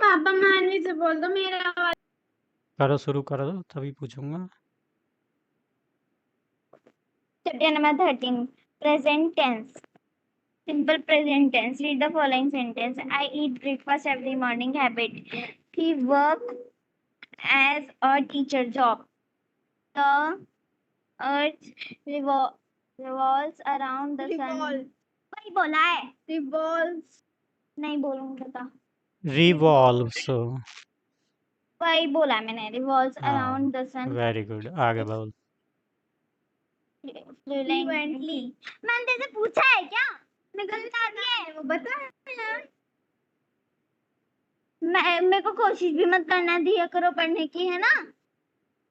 पापा मानवी से बोल दो मेरा आवाज। करो, शुरू करो तभी पूछूंगा। Chapter number 13. Present tense. Simple present tense. Read the following sentence. I eat breakfast every morning. Habit. He works as a teacher. Job. The earth revolves around the sun. Revolve. वही बोला है। Revolves. नहीं बोलूंगा था। Revolves. वही बोला मैंने। Revolves हाँ, around the sun. Very good, आगे बोल। Fluently. मैंने तेरे से पूछा है क्या? मैं गलत आ दिया है। वो बता यार। मेरे को कोशिश भी मत करना दिया करो पढ़ने की, है ना?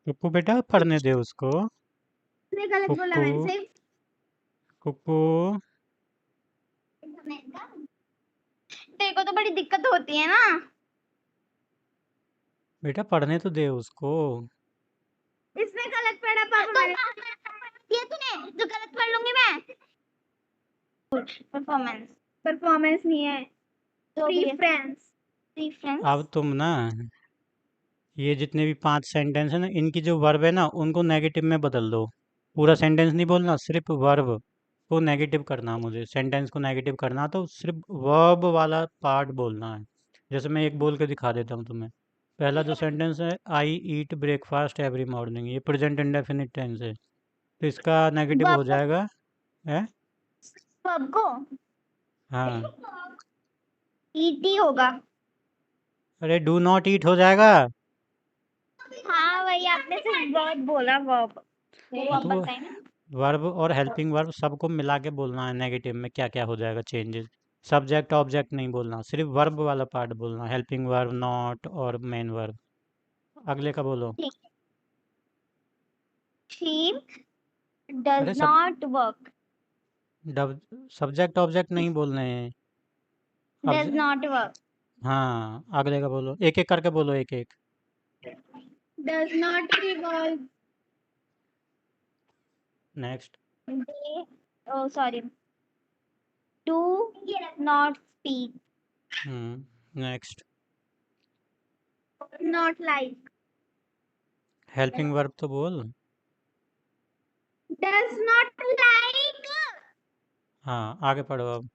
कुकू बेटा पढ़ने दे उसको। मैं गलत बोला कुकू मैंने से। कुकू तेरे को तो बड़ी दिक्कत होती है ना। बेटा पढ़ने तो दे उसको। इसने गलत पढ़ा पापा मैंने। दिया तूने जो गलत पढ़ लूंगी मैं। परफॉर्मेंस। परफॉर्मेंस नहीं है। तो भी है। प्रेफरेंस। प्रीफ्रेंस। अब तुम ना ये जितने भी 5 सेंटेंस है ना, इनकी जो वर्ब है ना उनको नेगेटिव में बदल दो। पूरा सेंटेंस नहीं बोलना, सिर्फ वर्ब को नेगेटिव करना। मुझे सेंटेंस को नेगेटिव करना तो सिर्फ वर्ब वाला पार्ट बोलना है। जैसे मैं एक बोल के दिखा देता हूँ तुम्हें। पहला जो सेंटेंस है, आई ईट ब्रेकफास्ट एवरी मॉर्निंग, ये प्रेजेंट इंडेफिनिट टेंस है, तो इसका नेगेटिव हो जाएगा है। वर्ब को हाँ, ईटी होगा। अरे डू नॉट ईट हो जाएगा। हाँ वही आपने सिर्फ वर्ब बोला। वर्ब वो हाँ आप तो वो बताए ना। वर्ब और हेल्पिंग वर्ब सबको मिला के बोलना है, नेगेटिव में क्या क्या हो जाएगा चेंजेस। सब्जेक्ट ऑब्जेक्ट नहीं बोलना, सिर्फ वर्ब वाला पार्ट बोलना, हेल्पिंग वर्ब, नॉट और मेन वर्ब। अगले का बोलो। ठीक है। She does अरे सब not work. सब्जेक्ट ऑब्जेक्ट नहीं बोलने हैं। अब Does not work. हाँ, अगले का बोलो, एक एक करके बोलो, एक एक। Does not revolve. Next. They, oh sorry. Do not speak. Next. Not like. Helping verb तो बोल। Does not like. हाँ, आगे पढ़ो अब।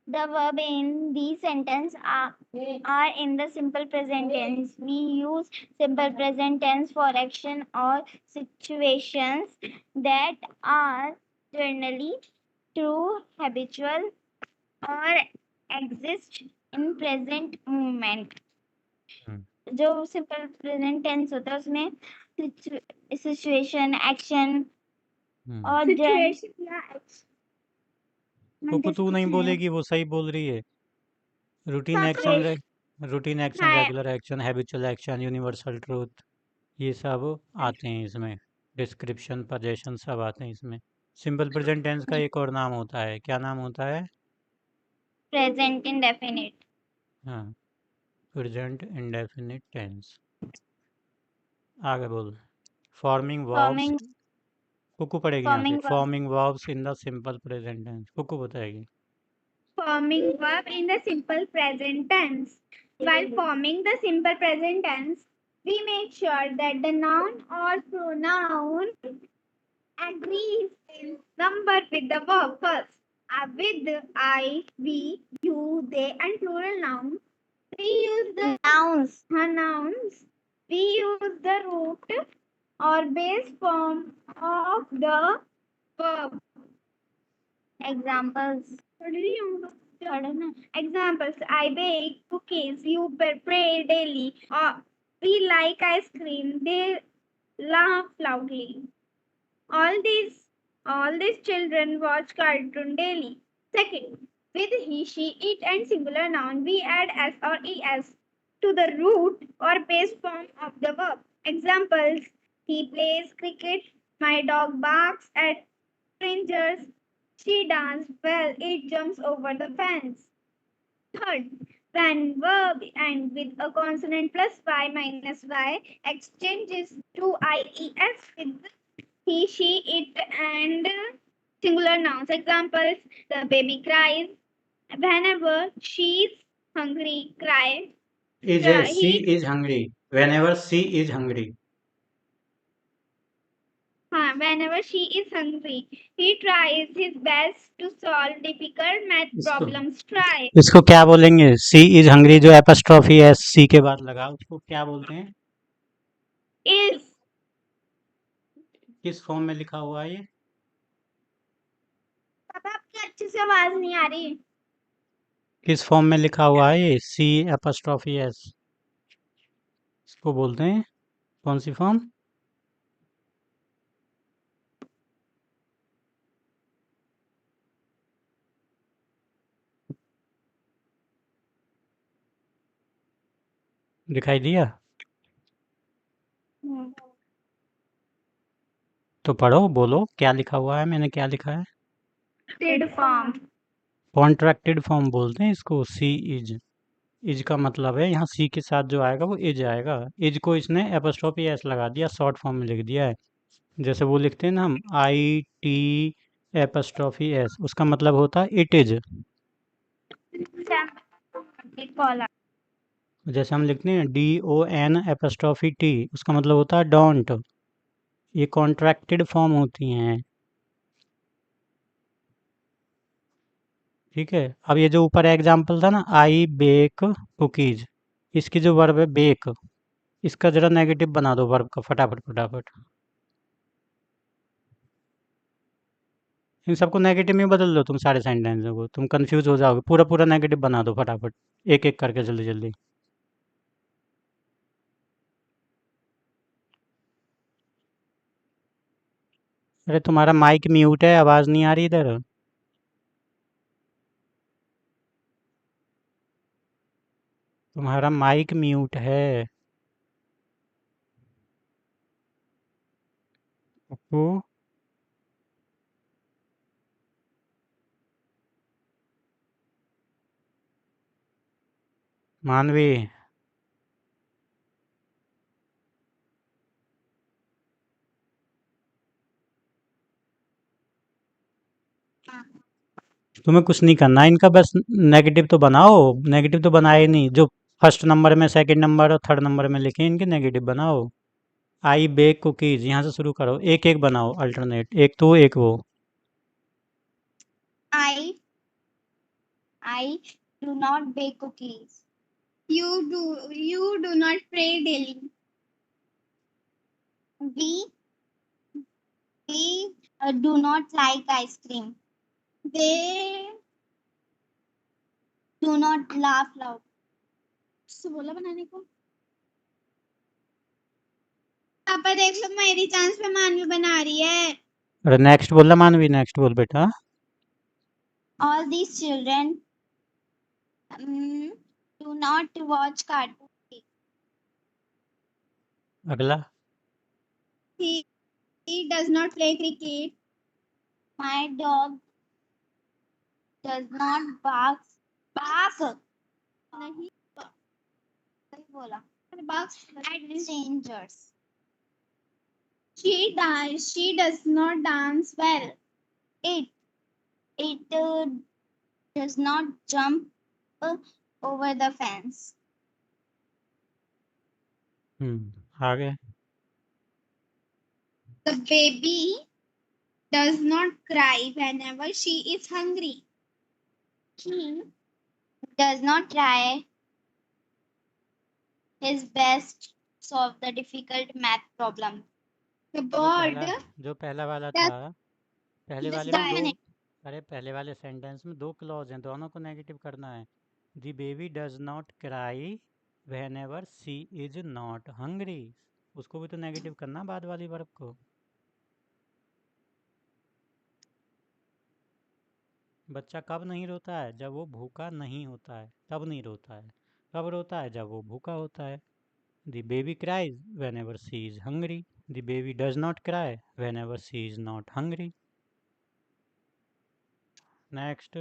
The verb in these sentences are in the simple present tense. We use simple present tense for action or situations that are generally true, habitual, or exist in present moment. जो simple present tense होता है उसमें situation, action और Situation या कुकू तू नहीं बोलेगी, वो सही बोल रही है। रूटीन एक्शन, रूटीन एक्शन, हाँ। Regular action, habitual action, universal truth, ये सब आते हैं इसमें। डिस्क्रिप्शन, पोजीशन सब आते हैं इसमें। सिंपल प्रेजेंट टेंस का एक और नाम होता है, क्या नाम होता है? Present indefinite. हाँ, प्रेजेंट इंडेफिनिट टेंस। आगे बोल। Forming verbs. फॉर्मिंग कुकू पढ़ेगी यहाँ से। Forming forming verbs in the simple present tense, Kuku बताएगी। Forming verb in the simple present tense. While forming the simple present tense, we make sure that the noun or pronoun agrees in number with the verb first. With I, we, you, they, and plural nouns, we use the nouns. We use the root or base form of the verb. Examples Examples: I bake cookies, you pray daily, or we like ice cream, they laugh loudly. All these children watch cartoon daily. Second, with he, she, it, and singular noun, we add s or es to the root or base form of the verb. Examples: he plays cricket, my dog barks at strangers, she danced well, it jumps over the fence. Third, when verb ends with a consonant plus y minus y, exchanges to ies with he, she, it, and singular nouns. Examples: the baby cries whenever she's hungry, cry. Is है, He she is hungry. Whenever she is hungry. whenever she is hungry, he tries his best to solve difficult math इसको problems. Try इसको क्या बोलेंगे? सी is hungry जो apostrophe है सी के बाद लगा उसको क्या बोलते हैं? is. किस फॉर्म में लिखा हुआ है ये? पापा आपकी अच्छे से आवाज नहीं आ रही। किस फॉर्म में लिखा हुआ है ये? सी एपस्ट्रॉफी एस इसको बोलते हैं कौन सी फॉर्म? दिखाई दिया? तो पढ़ो, बोलो क्या लिखा हुआ है, मैंने क्या लिखा है? Did form. कॉन्ट्रैक्टेड फॉर्म बोलते हैं इसको। सी इज का मतलब है यहाँ सी के साथ जो आएगा वो इज आएगा। इज को इसने एपस्ट्रॉफी एस लगा दिया, शॉर्ट फॉर्म में लिख दिया है। जैसे वो लिखते हैं ना हम आई टी एपस्ट्रॉफी एस, उसका मतलब होता है इट इज। जैसे हम लिखते हैं D O N apostrophe T, उसका मतलब होता है डोंट। ये कॉन्ट्रैक्टेड फॉर्म होती हैं। ठीक है, अब ये जो ऊपर एग्जाम्पल था ना, आई बेक कुकीज, इसकी जो वर्ब है बेक, इसका जरा नेगेटिव बना दो वर्ब का, फटाफट फटाफट। इन सबको नेगेटिव में बदल दो तुम, सारे सेंटेंस को, तुम कंफ्यूज हो जाओगे। पूरा पूरा नेगेटिव बना दो फटाफट, एक एक करके जल्दी जल्दी। अरे तुम्हारा माइक म्यूट है, आवाज़ नहीं आ रही इधर। तुम्हारा माइक म्यूट है। पप्पू, मानवी, तुम्हें कुछ नहीं करना है इनका, बस नेगेटिव तो बनाओ। नेगेटिव तो बनाए नहीं, जो फर्स्ट नंबर में, सेकंड नंबर और थर्ड नंबर में लिखे इनके नेगेटिव बनाओ। आई बेक कुकीज, यहाँ से शुरू करो, एक एक बनाओ अल्टरनेट, एक तो एक वो। I do not bake cookies. You do not pray daily. We do not like ice cream. They Do not laugh loud. से बोला बनाने को। पापा देख लो मेरी चांस पे मानवी बना रही है। अरे नेक्स्ट बोलना मानवी, नेक्स्ट बोल बेटा। All these children do not watch cartoon. अगला। He does not play cricket. My dog does not bark. नहीं नहीं बोला. barks At strangers. She does not dance well. It does not jump over the fence. आगे। The baby does not cry whenever she is hungry. He does not try his best to solve the difficult math problem. The जो bird पहला जो पहला वाला does था, पहले Just वाले में die. दो, अरे पहले वाले सेंटेंस में दो क्लॉज हैं, दोनों को नेगेटिव करना है। The baby does not cry when ever see is not hungry, उसको भी तो नेगेटिव करना बाद वाली वर्ब को। बच्चा कब नहीं रोता है? जब वो भूखा नहीं होता है, तब नहीं रोता है। कब रोता है? जब वो भूखा होता है। The baby cries when ever see is hungry, the baby does not cry when ever see is not hungry. Next.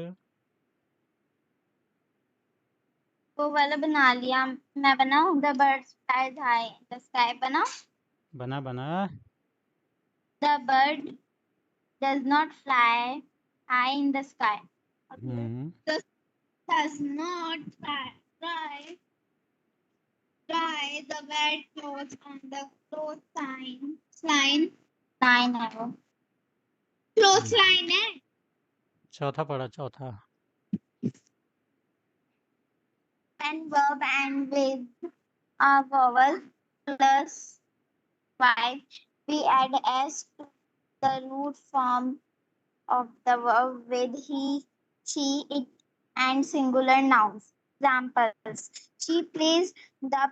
वो वाला बना लिया. मैं बनाऊं. The bird flies high in the sky. बना. बना बना। The bird does not fly high in the sky. Hmm does not fly. Dry the wet clothes on the clothesline. 9 है वो। Clothesline है। चौथा पढ़ा, चौथा। And verb and with a vowel plus y, we add s to the root form of the verb with he, she, it, and singular nouns. Examples: she plays the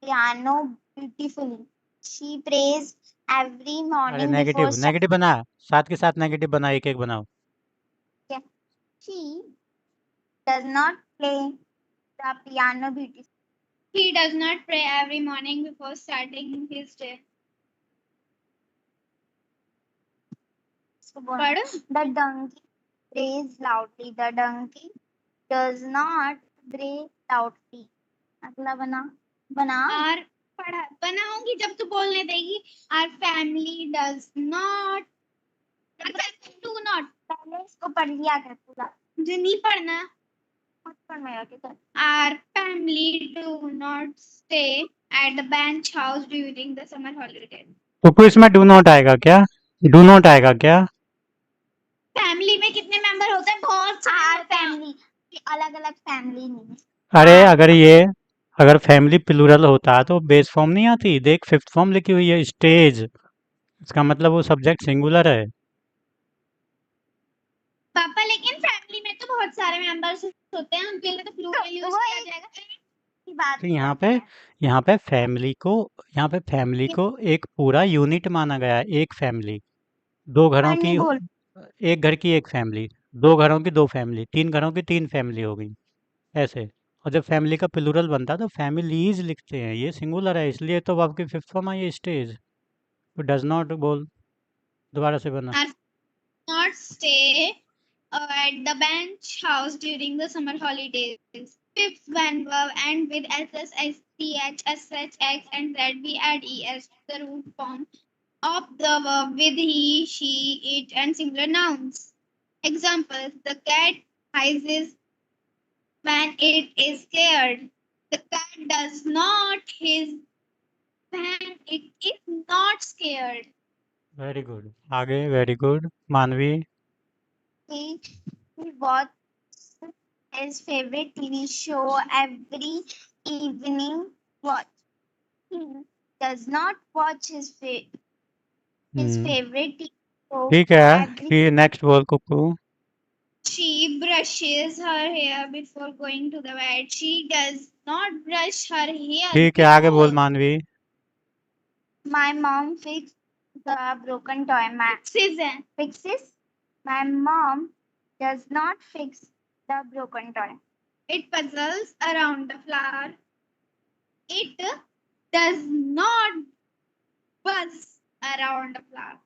piano beautifully. She prays every अरे morning negative before negative बना, साथ के साथ negative बना, एक एक बनाओ। she does not play the piano beautifully. He does not pray every morning before starting his day. पढ़ो। The donkey brays loudly. The donkey does not bray loudly. अगला बना और पढ़ा बनाऊंगी जब तू बोलने देगी। Our family does not do not पहले इसको पढ़ लिया कर पूरा। मुझे नहीं पढ़ना। मत पढ़ मेरा के कर। Our family do not stay at the bench house during the summer holiday. तो कोई इसमें डू नॉट आएगा क्या? डू नॉट आएगा क्या? फैमिली में कितने मेंबर होते हैं? बहुत सारे आर होते हैं। फैमिली अलग अलग फैमिली नहीं। अरे अगर फैमिली प्लूरल होता तो बेस फॉर्म नहीं आती। देख फिफ्थ फॉर्म लिखी हुई है, स्टेज। इसका मतलब वो सब्जेक्ट सिंगुलर है। पापा लेकिन फैमिली में तो बहुत सारे मेंबर्स होते हैं, उनके लिए तो प्लूरल यूज किया जाएगा। की बात तो यहाँ पे फैमिली को एक पूरा यूनिट माना गया है, एक फैमिली। दो घरों की नहीं बोल। एक घर की एक फैमिली, दो घरों की दो फैमिली, तीन घरों की तीन फैमिली हो गई, ऐसे। और जब फैमिली का प्लूरल बनता है तो फैमिलीज लिखते हैं, ये सिंगुलर है, इसलिए तो आपकी फिफ्थ फॉर्म आई है स्टेज। तो डज नॉट बोल, दोबारा से बना। Not stay at the bench house during the summer holidays. Fifth, when verb end with ss, sh, sh, x, and z, we add es to the root form of the verb with he, she, it, and singular nouns. Examples: the cat hises when it is scared. The cat does not hiss when it is not scared. Very good, आगे। Very good, मानवी। He watches his favorite TV show every evening. What? He does not watch his favorite TV show ठीक है, every. फिर next बोल Kuku. She brushes her hair before going to the bed. She does not brush her hair. ठीक है, आगे बोल मानवी। My mom fixed the broken toy. Fixes. My mom does not fix the broken toy. It puzzles around the flower. It does not buzz around the flower.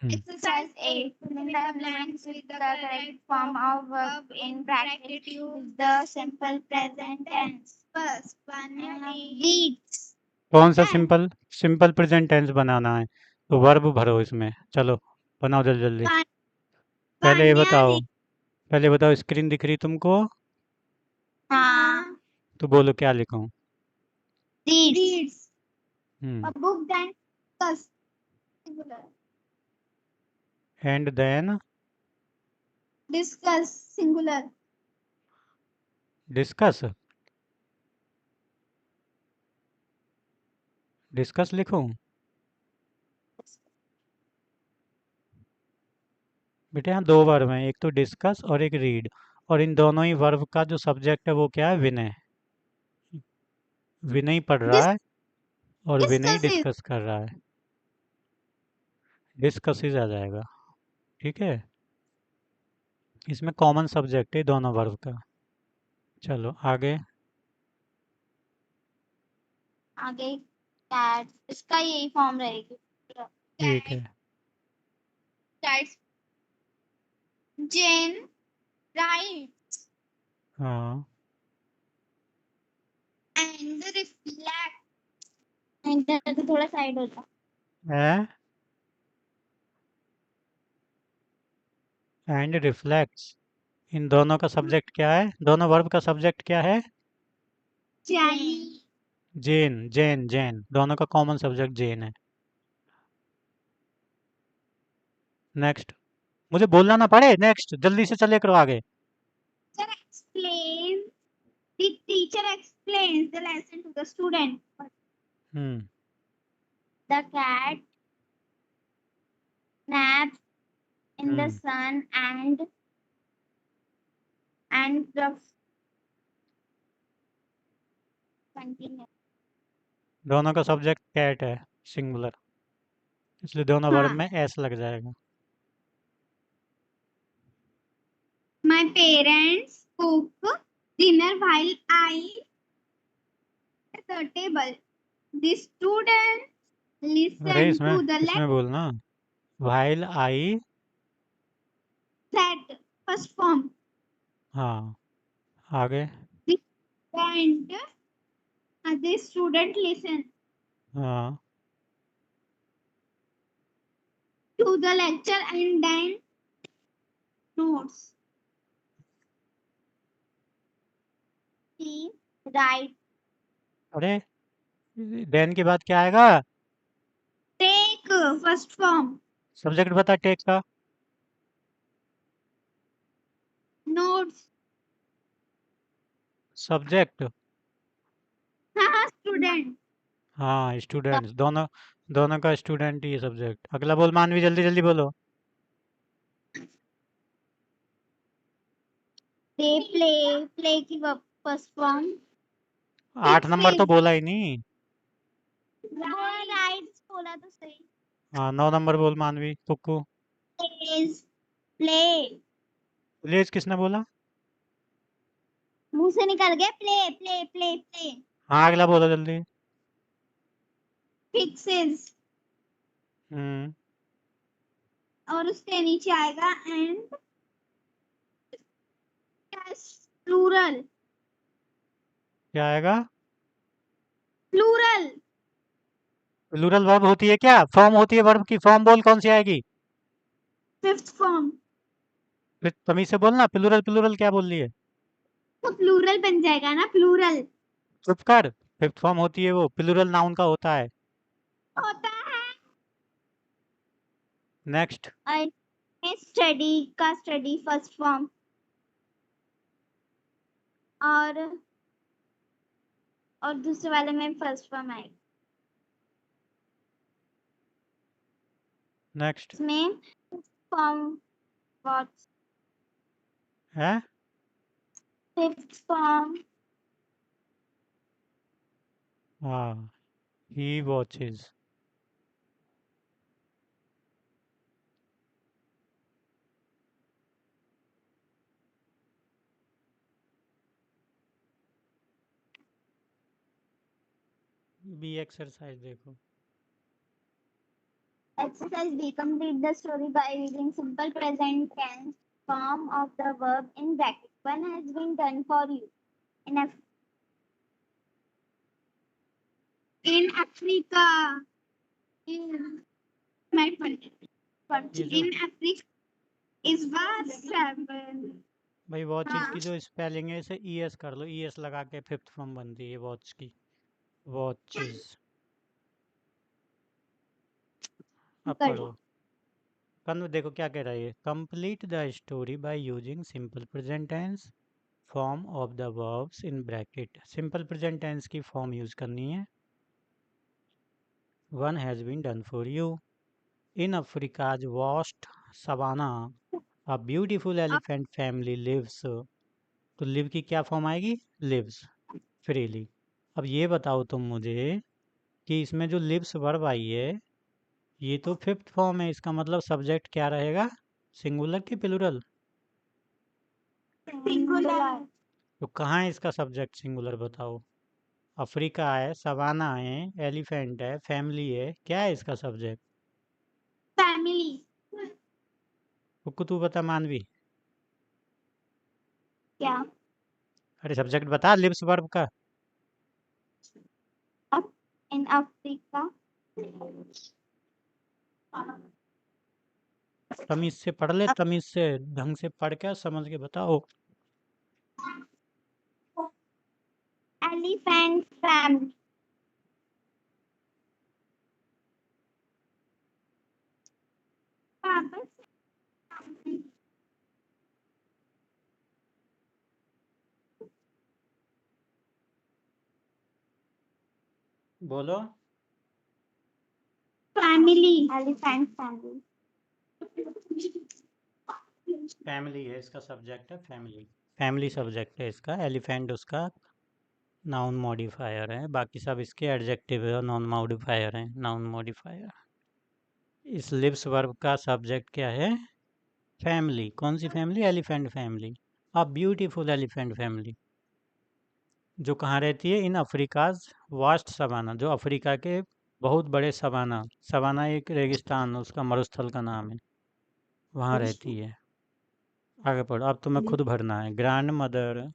Exercise 8. Fill in the blanks with the correct form of verb in bracket. Use the simple present tense. First one reads. कौन सा simple present tense बनाना है? तो verb भरो इसमें। चलो बनाओ जल्दी जल्दी। पहले ये बताओ, स्क्रीन दिख रही तुमको? हाँ। तो बोलो क्या लिखूं? Reads. Hmm. A book then discuss. Singular. And then Discuss. Singular. Discuss लिखूं? बेटे यहाँ दो वर्ब हैं, एक तो डिस्कस और एक रीड, और इन दोनों ही वर्ब का जो सब्जेक्ट है वो क्या है? विनय। विनय पढ़ रहा है और विनय Discuss is. डिस्कस कर रहा है। डिस्कसिस आ जाएगा, ठीक है। इसमें कॉमन सब्जेक्ट है दोनों वर्ब का। चलो आगे। आगे कैट, इसका यही फॉर्म रहेगी। ठीक है। Writes. Jane writes हाँ, and reflects. इधर तो थोड़ा साइड होता। है एंड रिफ्लेक्ट्स, इन दोनों का सब्जेक्ट क्या है? दोनों वर्ब का सब्जेक्ट क्या है? Chinese. जैन दोनों का कॉमन सब्जेक्ट जैन है। नेक्स्ट, मुझे बोलना ना पड़े, नेक्स्ट जल्दी से चले करो आगे। The teacher explains the lesson to the student. Hmm The cat naps in the hmm sun and the continue. दोनों का सब्जेक्ट कैट है, सिंगुलर, इसलिए दोनों वर्ब हाँ. में एस लग जाएगा। My parents cook dinner while I at the table. The students अरे listen इसमें to the इसमें बोलना while I, set first form. हाँ आगे, And the student listen हाँ to the lecture and then notes. He writes अरे then के बाद क्या आएगा? Take first form. सब्जेक्ट बता टेक का। Notes. सब्जेक्ट, हाँ student. हाँ स्टूडेंट्स, दोनों दोनों का स्टूडेंट ही है सब्जेक्ट। अगला बोल मानवी, जल्दी जल्दी बोलो। they play की first form. 8 नंबर तो बोला ही नहीं। Writes बोला तो सही. हाँ 9 नंबर बोल मानवी, तुक्कू। Plays play. प्लेज किसने बोला? मुंह से निकल गया play. हाँ अगला बोलो जल्दी। Fixes. हम्म और उसके नीचे आएगा and plural. क्या आएगा? Plural. प्लूरल वर्ब होती है क्या? फॉर्म होती है वर्ब की, फॉर्म बोल कौन सी आएगी? Fifth form. फिर तमीज से बोलना, प्लूरल प्लूरल क्या बोल रही है? तो plural बन जाएगा ना plural. चुप कर, फिफ्थ फॉर्म होती है वो, प्लूरल नाउन का होता है। होता है. नेक्स्ट, I study का study first form. और दूसरे वाले में फर्स्ट फॉर्म आएगा. नेक्स्ट इसमें फॉर्म what है, fifth form. हाँ ही वॉचेस। बी एक्सरसाइज देखो। Exercise B. Complete the story by using simple present tense form of the verb in bracket. One has been done for you. In In Africa. In ये जो in Africa is was 7. भाई watches हाँ. की जो spelling है, इसे E S कर लो, E S लगा के फिफ्थ फॉर्म बनती है वॉच की, वॉचेस। अब कर पढ़ो। देखो क्या कह रहा है ये, complete the story by using simple present tense form of the verbs in bracket. Simple present tense की फॉर्म यूज करनी है। One has been done for you. In Africa's vast savanna a beautiful elephant family lives. तो live की क्या form आएगी? Lives, freely. अब ये बताओ तुम मुझे कि इसमें जो लिव्स वर्ब आई है, ये तो फिफ्थ फॉर्म है, इसका मतलब सब्जेक्ट क्या रहेगा? सिंगुलर की प्लूरल? Singular. तो कहाँ है इसका सब्जेक्ट सिंगुलर बताओ? अफ्रीका है, सवाना है, एलिफेंट है, फैमिली है, क्या है इसका सब्जेक्ट? Family. कुक्कू तू बता मानवी। क्या? अरे सब्जेक्ट बता लिव्स वर्ब का। In Africa. तमीज से पढ़ ले, तमीज से ढंग से पढ़ के समझ के बताओ। Elephant family. वापस बोलो। Family Elephant family. फैमिली है इसका सब्जेक्ट है, फैमिली फैमिली सब्जेक्ट है इसका। एलिफेंट उसका नाउन मॉडिफायर है, बाकी सब इसके एडजेक्टिव है और नॉन मॉडिफायर हैं। Noun modifier. इस लिव्स वर्ब का सब्जेक्ट क्या है? फैमिली। कौन सी family? Elephant family. A beautiful elephant family, जो कहाँ रहती है? इन अफ्रीकाज वास्ट सवाना, जो अफ्रीका के बहुत बड़े सवाना, सवाना एक रेगिस्तान उसका मरुस्थल का नाम है, वहाँ रहती है। आगे पढ़ो। अब तुम्हें खुद भरना है। ग्रैंड मदर,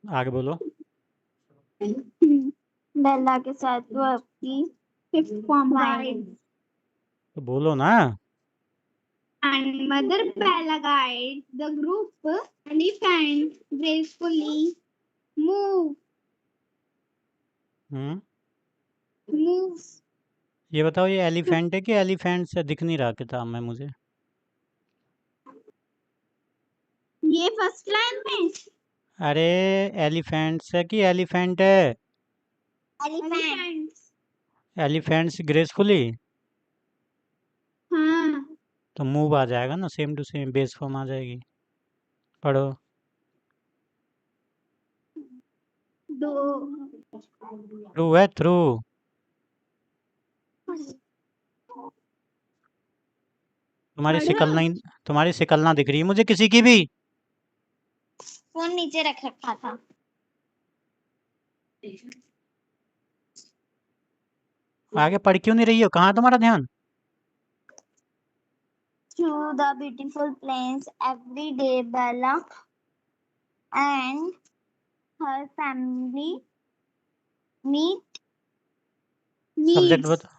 आगे बोलो। बेला के साथ verb की फिफ्थ फॉर्म Fine. तो बोलो ना। and mother Bella guides the group elephant gracefully move moves ये बताओ, ये एलिफेंट है कि एलिफेंट से दिख नहीं रहा किताब में मुझे? ये फर्स्ट लाइन में अरे एलिफेंट्स है कि एलिफेंट है? Elephant. एलिफेंट्स ग्रेसफुली, हाँ तो मूव आ जाएगा ना, same to same base form आ जाएगी। पढ़ो। दो थ्रू है, थ्रू। पढ़ो। तुम्हारी शिकल ना दिख रही है मुझे किसी की भी। फोन नीचे रख रखा था। आगे पढ़ क्यों नहीं रही हो? कहाँ है तुम्हारा ध्यान? Through the beautiful plains every day, Bella and her family meet subject meets बता,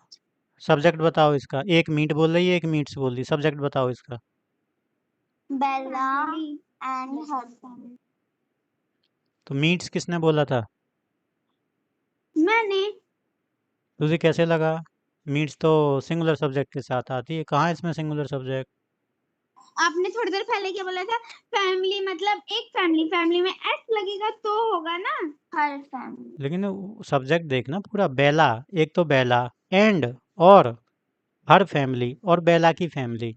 सब्जेक्ट बताओ इसका। एक मीट बोल रही है, एक मीट्स बोल रही है। सब्जेक्ट बताओ इसका। Bella and her family. तो मीट्स किसने बोला था? मैंने तुझे कैसे लगा? मीट्स तो सिंगुलर सब्जेक्ट के साथ आती है, कहाँ है इसमें सिंगुलर सब्जेक्ट? आपने थोड़ी देर पहले क्या बोला था? फैमिली मतलब एक फैमिली, फैमिली में एस लगेगा तो होगा ना। Her family. लेकिन सब्जेक्ट देखना पूरा। बेला, एक तो बेला एंड और हर फैमिली और बेला की फैमिली।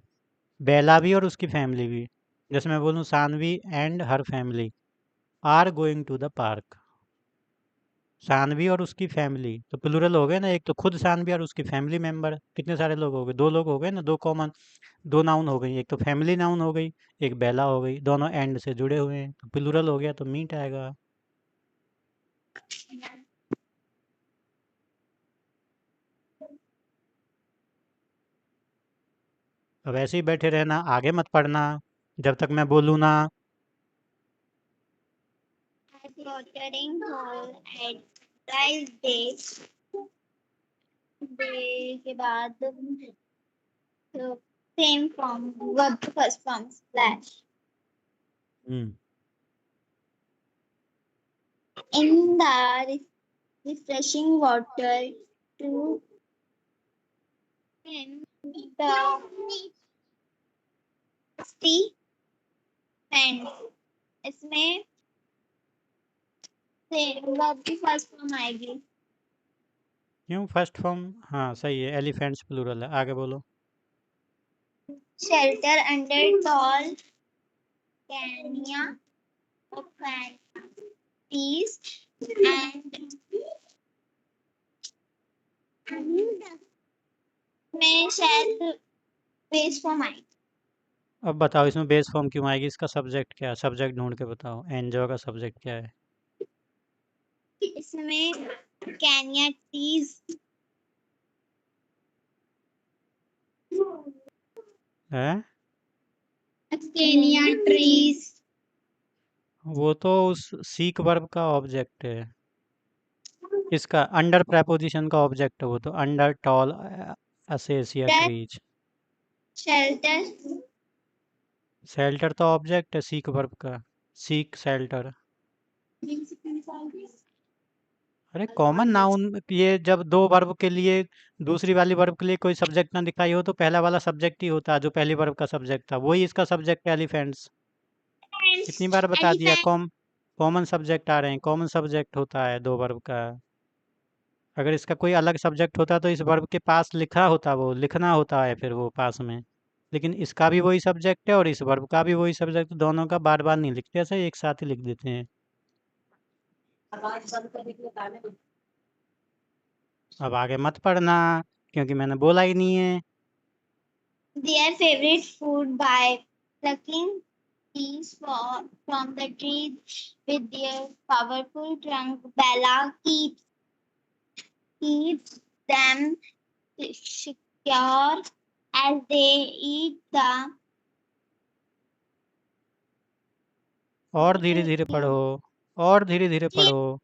बेला भी और उसकी फैमिली भी। जैसे मैं बोलूँ Saanvi and her family are going to the park. Saanvi और उसकी फैमिली तो प्लूरल हो गए ना। एक तो खुद सानवी और उसकी फैमिली मेंबर। कितने सारे लोग हो गए? दो लोग हो गए ना, दो कॉमन, दो नाउन हो गई। एक तो फैमिली नाउन हो गई, एक बेला हो गई। दोनों एंड से जुड़े हुए हैं तो प्लूरल हो गया, तो मीट आएगा। अब ऐसे ही बैठे रहना, आगे मत पढ़ना जब तक मैं बोलूँ ना। Watering hole at dry day. Day के बाद same form verb first form slash. In the refreshing water to in the sea and इसमें verb की फर्स्ट फॉर्म आएगी। क्यों फर्स्ट फॉर्म? हाँ सही है, एलिफेंट्स प्लूरल है। आगे बोलो। Shelter under tall canna of trees and में शायद बेस फॉर्म आएगी। अब बताओ इसमें बेस फॉर्म क्यों आएगी? इसका सब्जेक्ट क्या है? सब्जेक्ट ढूंढ के बताओ। एंजॉय का सब्जेक्ट क्या है? इसमें कैनिया ट्रीज है? केनिया ट्रीज वो तो उस सीक वर्ब का ऑब्जेक्ट है। इसका अंडर प्रेपोजिशन का ऑब्जेक्ट है वो तो। Under tall acacia That- trees. shelter, shelter तो ऑब्जेक्ट है सीक वर्ब का, सीक शेल्टर। अरे कॉमन नाउन, ये जब दो वर्ब के लिए दूसरी वाली वर्ब के लिए कोई सब्जेक्ट ना दिखाई हो तो पहला वाला सब्जेक्ट ही होता है, जो पहली वर्ब का सब्जेक्ट था वही इसका सब्जेक्ट है, एलिफेंट्स। कितनी बार बता दिया, elephant, कॉमन सब्जेक्ट आ रहे हैं, कॉमन सब्जेक्ट होता है दो वर्ब का। अगर इसका कोई अलग सब्जेक्ट होता तो इस वर्ब के पास लिखा होता, वो लिखना होता है फिर वो पास में, लेकिन इसका भी वही सब्जेक्ट है और इस वर्ब का भी वही सब्जेक्ट, दोनों का बार बार नहीं लिखते, ऐसे एक साथ ही लिख देते हैं। अब आगे मत पढ़ना क्योंकि मैंने बोला ही नहीं है। their favorite food by plucking leaves from the tree with their powerful trunk. Bella keeps them secure as they eat the और धीरे धीरे पढ़ो, और धीरे धीरे पढ़ो।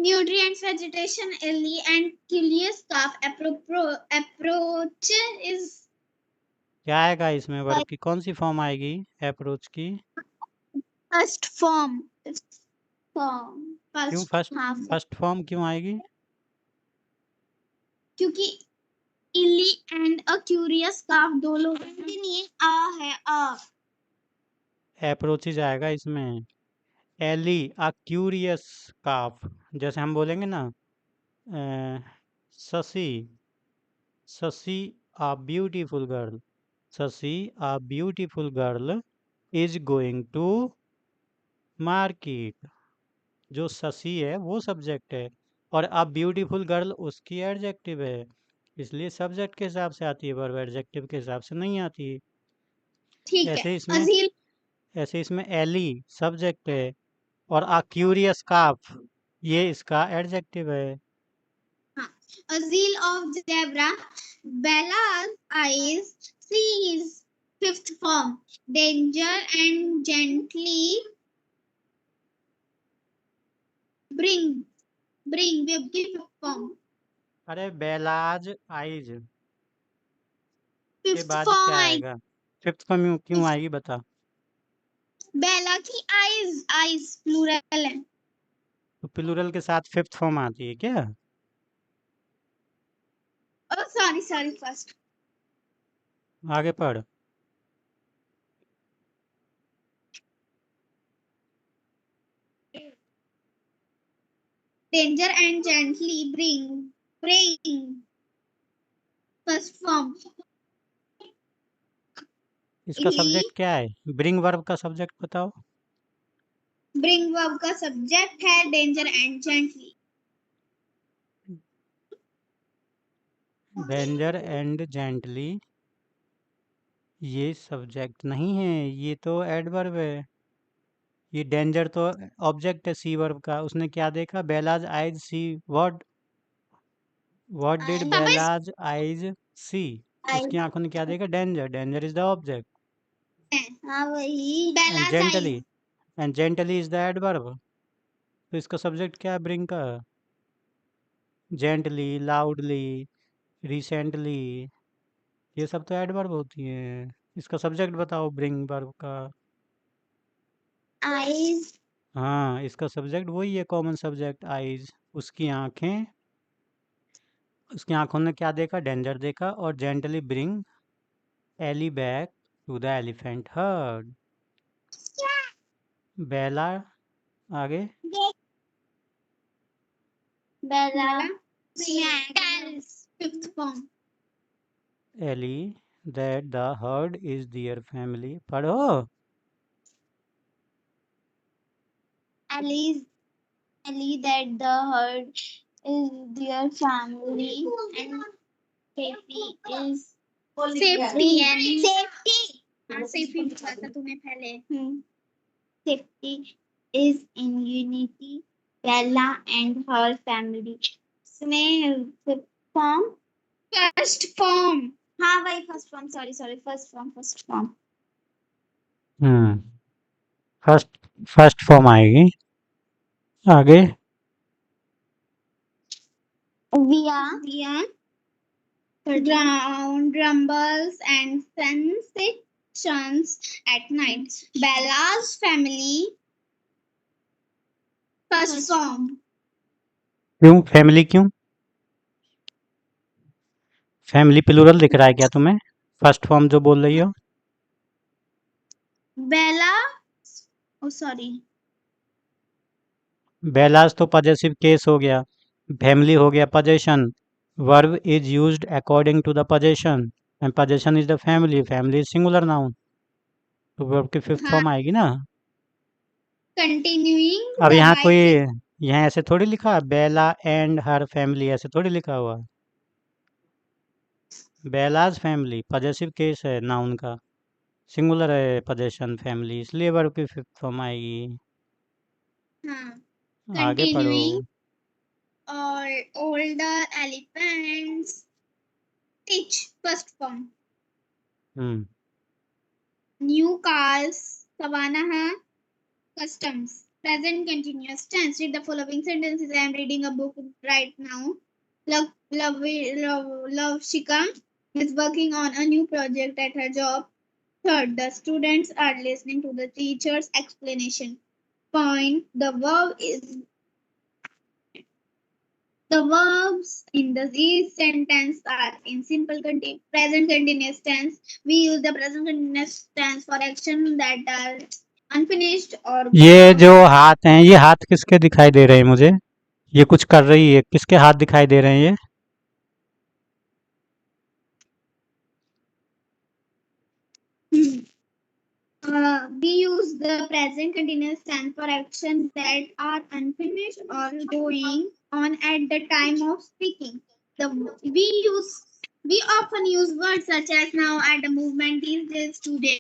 nutrients vegetation. Ellie and Curious calf approach is क्या आएगा इसमें, वर्ब की कौन सी फॉर्म आएगी अप्रोच की? first form. क्यों First फर्स्ट फॉर्म क्यों आएगी? क्योंकि इली एंड अ क्यूरियस काफ दो लोग नहीं है, आ है आ। अप्रोच ही जाएगा इसमें। एली अ क्यूरियस काफ, जैसे हम बोलेंगे ना Shashi, Shashi a beautiful girl, Shashi a beautiful girl is going to market. जो शशि है वो सब्जेक्ट है और अ ब्यूटीफुल गर्ल उसकी एडजेक्टिव है, इसलिए सब्जेक्ट के हिसाब से आती है वर्ब, एडजेक्टिव के हिसाब से नहीं आती। ठीक है। ऐसे इसमें अजील ऐसे इसमें एली सब्जेक्ट है और अ क्यूरियस काफ ये इसका एडजेक्टिव है। A zeal of zebra, Bella's eyes, sees fifth form, danger and gently bring verb की fifth form, अरे बेलाज आइज के fifth बाद form क्या आई। आएगा? फिफ्थ फॉर्म क्यों आएगी बता? बेला की आईज प्लूरल है। तो प्लूरल के साथ फिफ्थ फॉर्म आती है क्या? Sorry first. आगे पढ़। Danger and gently bring first form. इसका सब्जेक्ट क्या है? ब्रिंग वर्ब का सब्जेक्ट बताओ। ब्रिंग वर्ब का सब्जेक्ट है danger and gently. Danger and gently ये सब्जेक्ट नहीं है, ये तो एडवर्ब है। ये डेंजर तो ऑब्जेक्ट है सी वर्ब का। उसने क्या देखा? Bella's eyes see what did Bella's eyes see? उसकी आंखों ने क्या देखा? Danger, danger is the object हाँ वही and gently is the adverb. तो इसका सब्जेक्ट क्या है ब्रिंग का? जेंटली, लाउडली, रिसेंटली, ये सब तो एडवर्ब होती हैं। इसका सब्जेक्ट बताओ ब्रिंग वर्ब का। eyes हाँ, इसका सब्जेक्ट वही है, कॉमन सब्जेक्ट आइज। उसकी आंखें, उसकी आंखों ने क्या देखा? डेंजर देखा। और gently bring Ellie back to the elephant herd. Bella आगे Bella fifth form. Ellie that the herd is their family. पढ़ो। Ellie that the herd is their family and safety is safety यानी safety हाँ safety लिखा था तुम्हें पहले। safety is in unity Bella and her family इसमें form first form. हाँ वही first form sorry first form first form आएगी। आगे Via Ground rumbles and sensations at night. Bella's family first form. क्यों फैमिली क्यों? फैमिली प्लूरल दिख रहा है क्या तुम्हें? फर्स्ट फॉर्म जो बोल रही हो? Bella, oh sorry, बेलाज तो पजेसिव केस हो गया, फैमिली हो गया possession. Verb is used according to the possession and possession is the family. Family is singular noun. तो verb की फिफ्थ हाँ. फॉर्म आएगी ना. Continuing अब the यहाँ by कोई यहाँ ऐसे थोड़ी लिखा बेला एंड हर फैमिली ऐसे थोड़ी लिखा हुआ. बेलाज फैमिली पजेसिव केस है नाउन का, सिंगुलर है possession फैमिली, इसलिए वर्ब की फिफ्थ फॉर्म आएगी. हाँ. आगे पढ़ो. Continuing, or older elephants teach first form. Hmm. New cars, Savannah customs. Present continuous tense. Read the following sentences. I am reading a book right now. Love Shika is working on a new project at her job. Third, the students are listening to the teacher's explanation. Point, the verbs in these sentence are in simple present continuous tense. We use the present continuous tense for action that are unfinished or ये जो हाथ हैं, ये हाथ किसके दिखाई दे रहे हैं मुझे? ये कुछ कर रही है, किसके हाथ दिखाई दे रहे हैं ये? we use the present continuous tense for actions that are unfinished or going on at the time of speaking. We often use words such as now, at the movement, these days, today,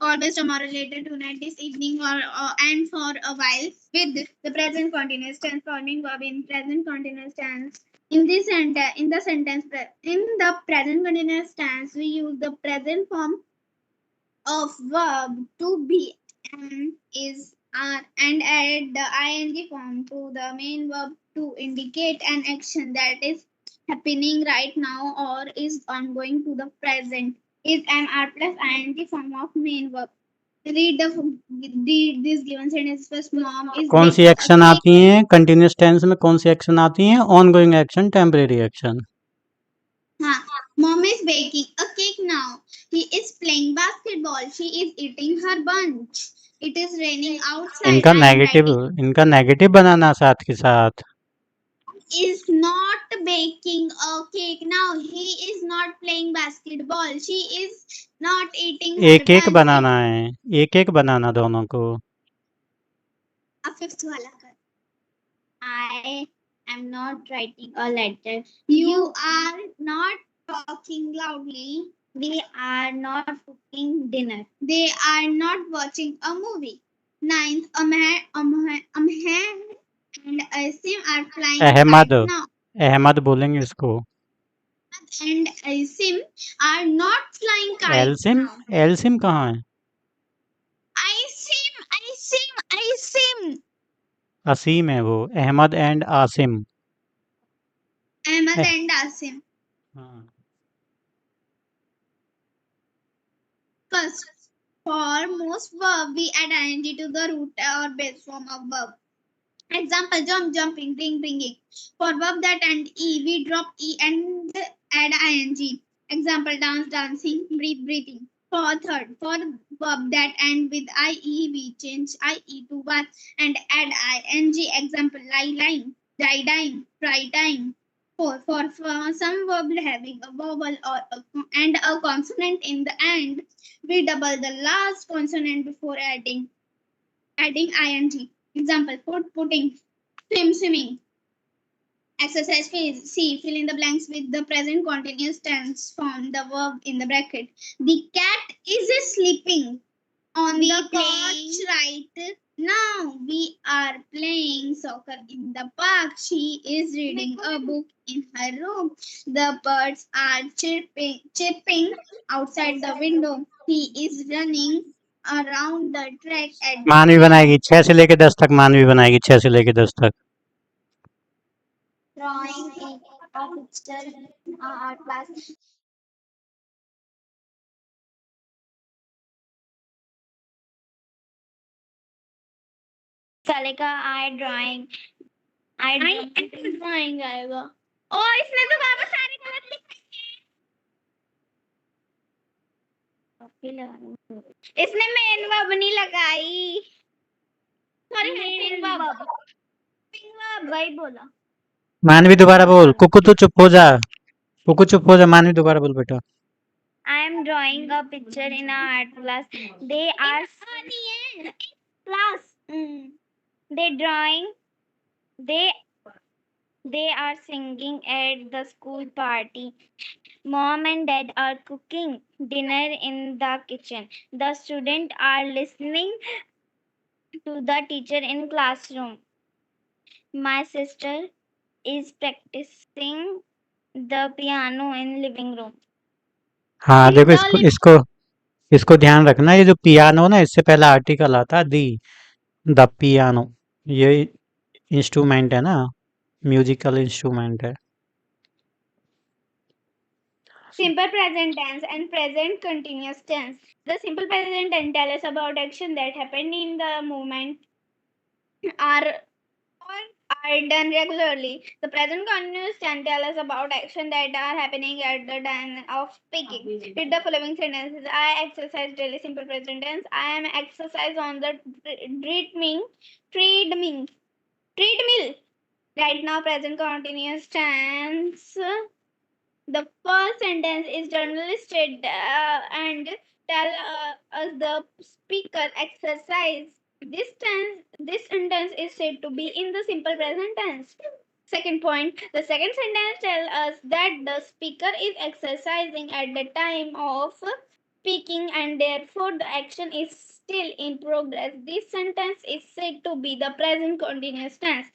always, tomorrow, later, tonight, this evening, or and for a while with the present continuous tense forming verb in present continuous tense. In the present continuous tense, we use the present form of verb to be and is are and add the ing form to the main verb to indicate an action that is happening right now or is ongoing to the present. Is an r plus ing form of main verb. Read this given sentence first. Mom is कौन सी baking a action cake. आती हैं continuous tense में? कौन सी action आती हैं? Ongoing action, temporary action. हाँ. Mom is baking a cake now. He is playing basketball. She is eating her lunch. It is raining outside. इनका I am negative बनाना साथ के साथ. is not baking a cake now. He is not playing basketball. She is not eating her एक एक lunch. बनाना है, एक एक बनाना दोनों को. अब fifth वाला कर. I am not writing a letter. You are not talking loudly. We are not cooking dinner. They are not watching a movie. Ninth, Amhan and Asim are flying Ahmad kites now. Ahmad बोलेंगे इसको. And Asim are not flying kites एलसिम now. एलसिम कहाँ है? Asim. Asim है वो. Ahmed and Asim. Ahmed and Asim. हाँ. First, for most verb, we add ing to the root or base form of verb. Example, jump, jumping, bring, bringing. For verb that end e, we drop e and add ing. Example, dance, dancing, breathe, breathing. For third, for verb that end with ie, we change ie to was and add ing. Example, lie, lying, die, dying, try, dying. For some verb having a vowel and a consonant in the end, we double the last consonant before adding ing. Example, putting, swim, swimming. Exercise C, fill in the blanks with the present continuous tense form, the verb in the bracket. The cat is sleeping on the couch right now. We are playing soccer in the park. She is reading a book in her room. The birds are chirping outside the window. He is running around the track at the मानवी track. बनाएगी 6 से लेके 10 तक. मानवी बनाएगी 6 से लेके 10 तक. Drawing a picture in art class. Kalika, I drawing. I drawing आएगा. ओ इसने तो वापस सारी गलत लिखी है. इसने मेन वर्ब नहीं लगाई. Sorry main verb. वही बोला. मानवी दोबारा बोल. कुकु तू चुप हो जा. कुकु चुप हो जा. मानवी दोबारा बोल बेटा. I am drawing a picture in a art class. They are class. They drawing. They are singing at the school party. Mom and dad are cooking dinner in the kitchen. The students are listening to the teacher in classroom. My sister is practicing the piano in living room. हाँ देखो These all इसको ध्यान रखना. ये जो piano ना इससे पहला आर्टिकल आता दी. The piano. ये इंस्ट्रूमेंट है ना. म्यूजिकल इंस्ट्रूमेंट है. simple present tense and present continuous tense. The simple present tense tell us about action that happened in the moment are are done regularly. The present continuous tense tell us about action that are happening at the time of speaking. Read the following sentences. I exercise daily. Simple present tense. I am exercise on the treadmill. Right now, present continuous tense. The first sentence is journalistic and tell us the speaker exercise. This sentence is said to be in the simple present tense. Second point, the second sentence tells us that the speaker is exercising at the time of speaking and therefore the action is still in progress. This sentence is said to be the present continuous tense.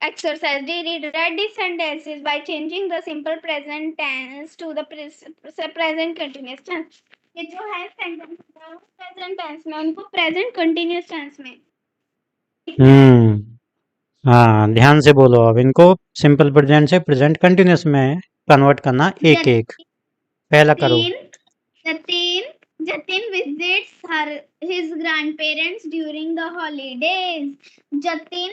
Exercise. Read these sentences by changing the simple present tense to the present continuous tense. ये जो है sentence present tense में उनको present continuous tense में. हाँ ध्यान से बोलो. अब इनको सिंपल प्रेजेंट से प्रेजेंट कंटिन्यूस में कन्वर्ट करना एक एक. पहला करो. Jatin visits his grandparents during the holidays. Jatin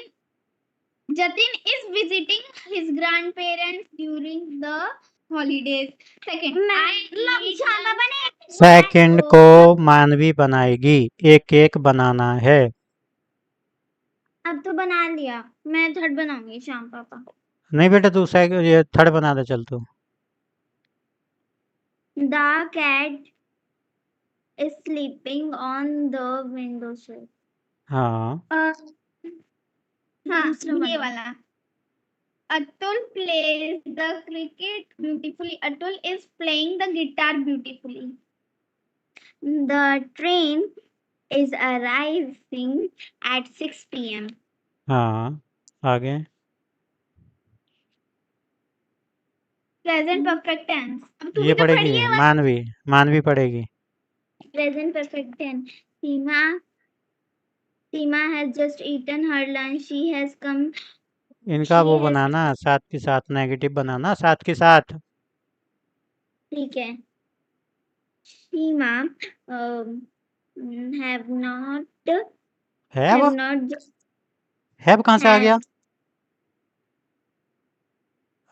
is visiting his grandparents during the holidays. Second को मानवी बनाएगी. एक एक बनाना है. अब तो बना लिया. मैं थर्ड बनाऊंगी श्याम पापा. नहीं बेटा तू ये थर्ड बना दे. चल तू. The cat is sleeping on the windowsill. हाँ हाँ ये वाला. Atul plays the cricket beautifully. Atul is playing the guitar beautifully. The train is arriving at 6 p.m. हाँ आगे. Present perfect tense. अब तू ये भी तो पढ़ेगी पढ़ी है. मानवी पढ़ेगी. Present perfect tense. Seema has just eaten her lunch. She has come. इनका वो बनाना साथ के साथ. नेगेटिव बनाना साथ के साथ. ठीक है. Seema have not just have कहाँ से आ गया.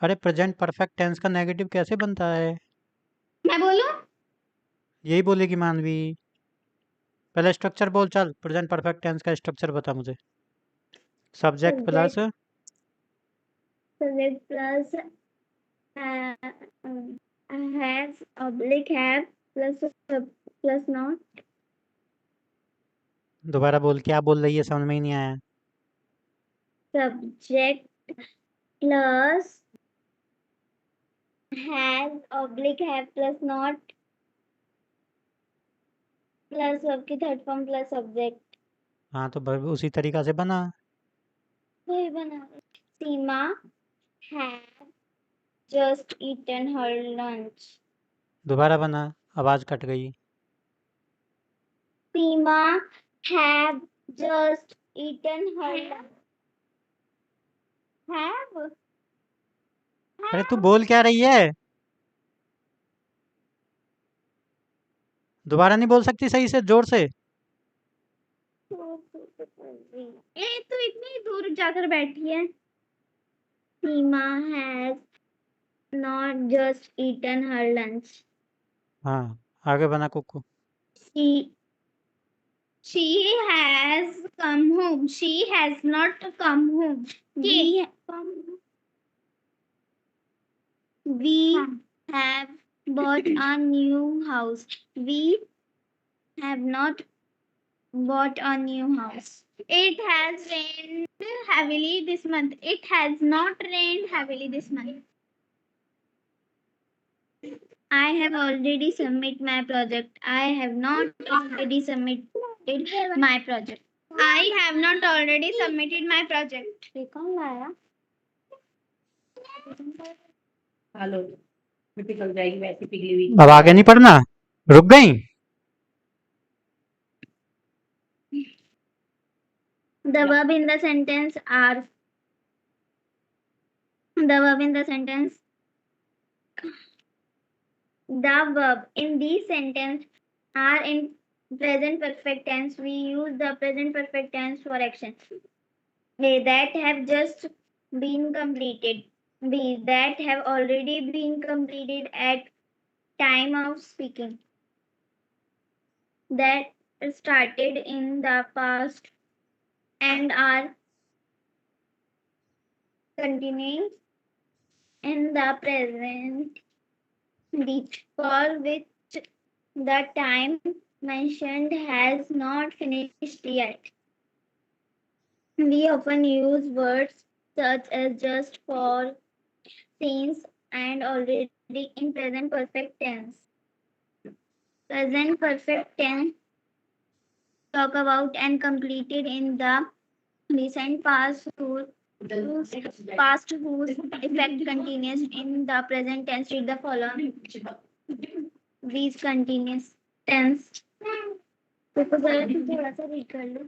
अरे प्रेजेंट परफेक्ट टेंस का नेगेटिव कैसे बनता है. मैं बोलूं. यही बोलेगी मानवी. पहले स्ट्रक्चर बोल. चल प्रेजेंट परफेक्ट टेंस का स्ट्रक्चर बता मुझे. Subject plus has oblique have plus not. दोबारा बोल. क्या बोल रही है समझ में ही नहीं आया. Subject plus has oblique have plus not plus verb की थर्ड फॉर्म प्लस सब्जेक्ट. हाँ तो उसी तरीका से बना. वही बना. सीमा has just eaten her lunch. दोबारा बना. आवाज कट गई. सीमा have just eaten her lunch. अरे तू बोल क्या रही है? दोबारा नहीं बोल सकती सही से, जोर से? ये तो इतनी दूर जाकर बैठी है। सीमा has not just eaten her lunch. हाँ, आगे बना Kuku. She has come home. She has not come home. we we हाँ. have bought a new house. We have not bought a new house. It has rained heavily this month. It has not rained heavily this month. I have already submitted my project. I have not already submitted my project. I have not already submitted my project. ये कौन लाया? Hello मिट्टी चल जाएगी वैसे पिघली हुई। अब आगे नहीं पढ़ना? रुक गई? The verb in the sentence are the verb in the sentence. The verb in these sentence are in present perfect tense. We use the present perfect tense for action. A, that have just been completed. B, that have already been completed at time of speaking. That started in the past and are continuing in the present. D, for which the time mentioned has not finished yet. We often use words such as just, for, since, and already in present perfect tense. Present perfect tense talk about and completed in the recent past whose effect continues in the present tense. Read the following. These continuous tense. तो जरा थोड़ा सा read कर लो.